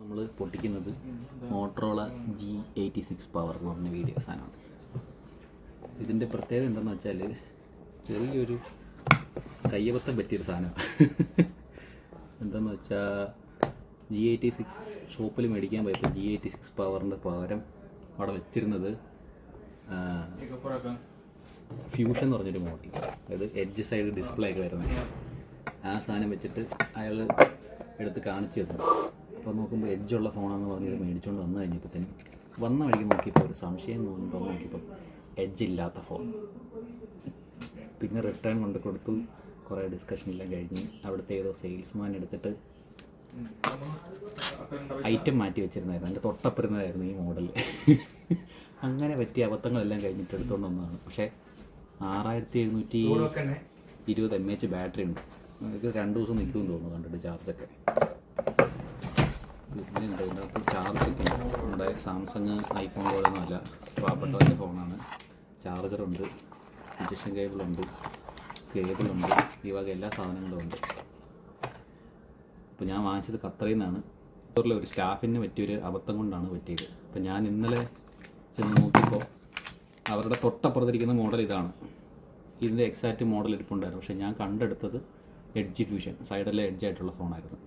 നമ്മൾ പൊട്ടിക്കുന്നത് Motorola G86 power എന്ന് പറഞ്ഞ വീഡിയോ സാധനമാണ്. ഇതിൻ്റെ പ്രത്യേകത എന്താണെന്ന് വെച്ചാൽ ചെറിയൊരു കയ്യബദ്ധം പറ്റിയൊരു സാധനമാണ്. എന്താണെന്ന് വെച്ചാൽ G86 ഷോപ്പിൽ മേടിക്കാൻ പോയപ്പോൾ G86 പവറിൻ്റെ പകരം അവിടെ വെച്ചിരുന്നത് ഫ്യൂഷൻ എന്ന് പറഞ്ഞൊരു മോഡൽ, അതായത് എഡ്ജ് സൈഡ് ഡിസ്പ്ലേ ഒക്കെ വരുന്നത്. ആ സാധനം വെച്ചിട്ട് അയാൾ എടുത്ത് കാണിച്ചു തന്നു. അപ്പോൾ നോക്കുമ്പോൾ എഡ്ജുള്ള ഫോണാണെന്ന് പറഞ്ഞ് ഇത് മേടിച്ചുകൊണ്ട് വന്നു കഴിഞ്ഞപ്പോഴത്തേനും വന്ന വഴിക്ക് നോക്കിയപ്പോൾ ഒരു സംശയം തോന്നുമ്പോൾ നോക്കിയപ്പോൾ എഡ്ജ് ഇല്ലാത്ത ഫോൺ. പിന്നെ റിട്ടേൺ കൊണ്ട് കൊടുത്തു. കുറേ ഡിസ്കഷനെല്ലാം കഴിഞ്ഞ് അവിടുത്തെ ഏതോ സെയിൽസ്മാൻ എടുത്തിട്ട് ഐറ്റം മാറ്റി വെച്ചിരുന്നായിരുന്നു. എൻ്റെ തൊട്ടപ്പുറന്നായിരുന്നു ഈ മോഡൽ. അങ്ങനെ പറ്റിയ അബദ്ധങ്ങളെല്ലാം കഴിഞ്ഞിട്ട് എടുത്തുകൊണ്ട് വന്നതാണ്. പക്ഷേ 6720 mAh ബാറ്ററി ഉണ്ട്. ഇത് 2 ദിവസം നിൽക്കുമെന്ന് തോന്നുന്നു കണ്ടിട്ട് ചാർജൊക്കെ. ഇതിനുണ്ട് ഇതിനകത്ത് ചാർജൊക്കെ ഉണ്ട്. നമ്മുടെ സാംസങ് ഐഫോൺ പോലെയൊന്നുമല്ല, പാവപ്പെട്ട ഫോണാണ്. ചാർജറുണ്ട്, ഇഞ്ചക്ഷൻ കേബിളുണ്ട്, ഈ വക എല്ലാ സാധനങ്ങളും ഉണ്ട്. അപ്പോൾ ഞാൻ വാങ്ങിച്ചത് ഖത്തറിൽ നിന്നാണ്. ഖത്തറിലെ ഒരു സ്റ്റാഫിന് പറ്റിയൊരു അബദ്ധം കൊണ്ടാണ് പറ്റിയത്. അപ്പോൾ ഞാൻ ഇന്നലെ ചെന്ന് നോക്കിയപ്പോൾ അവരുടെ തൊട്ടപ്പുറത്തിരിക്കുന്ന മോഡൽ ഇതാണ്. ഇതിൻ്റെ എക്സാക്റ്റ് മോഡൽ ഇരിപ്പുണ്ടായിരുന്നു. പക്ഷേ ഞാൻ കണ്ടെടുത്തത് എഡ്ജ് ഫ്യൂഷൻ സൈഡിലെ എഡ്ജായിട്ടുള്ള ഫോണായിരുന്നു.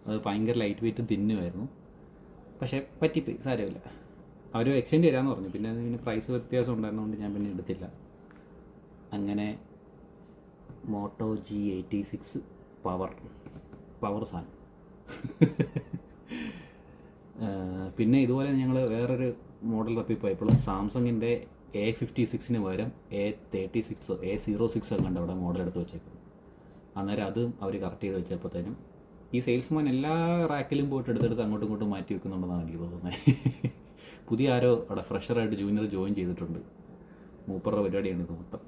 അത് ഭയങ്കര ലൈറ്റ് വെയ്റ്റ് തിന്നുമായിരുന്നു. പക്ഷേ പറ്റിപ്പോയി, സാരമില്ല. അവർ എക്സ്ചേഞ്ച് തരാമെന്ന് പറഞ്ഞു. പിന്നെ അതിന് പ്രൈസ് വ്യത്യാസം ഉണ്ടായിരുന്നതുകൊണ്ട് ഞാൻ പിന്നെ എടുത്തില്ല. അങ്ങനെ മോട്ടോ G86 പവർ സാധനം. പിന്നെ ഇതുപോലെ ഞങ്ങൾ വേറൊരു മോഡൽ തപ്പിപ്പോയപ്പോഴും സാംസങ്ങിൻ്റെ A56 പകരം A36 A06 കണ്ട് അവിടെ മോഡൽ എടുത്ത് വെച്ചേക്കും. അന്നേരം അതും അവർ കറക്റ്റ് ചെയ്ത് വെച്ചപ്പോഴത്തേനും ഈ സെയിൽസ്മാൻ എല്ലാ റാക്കിലും പോയിട്ട് എടുത്തെടുത്ത് അങ്ങോട്ടും ഇങ്ങോട്ടും മാറ്റി വെക്കുന്നുണ്ടെന്നാണ് എനിക്ക് തോന്നുന്നത്. പുതിയ ആരോ അവിടെ ഫ്രഷറായിട്ട് ജൂനിയർ ജോയിൻ ചെയ്തിട്ടുണ്ട്. മൂപ്പറുടെ പരിപാടിയാണ് ഇത് മൊത്തം.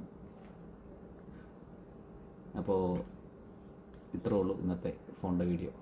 അപ്പോൾ ഇത്രേ ഉള്ളൂ ഇന്നത്തെ ഫോണിൻ്റെ വീഡിയോ.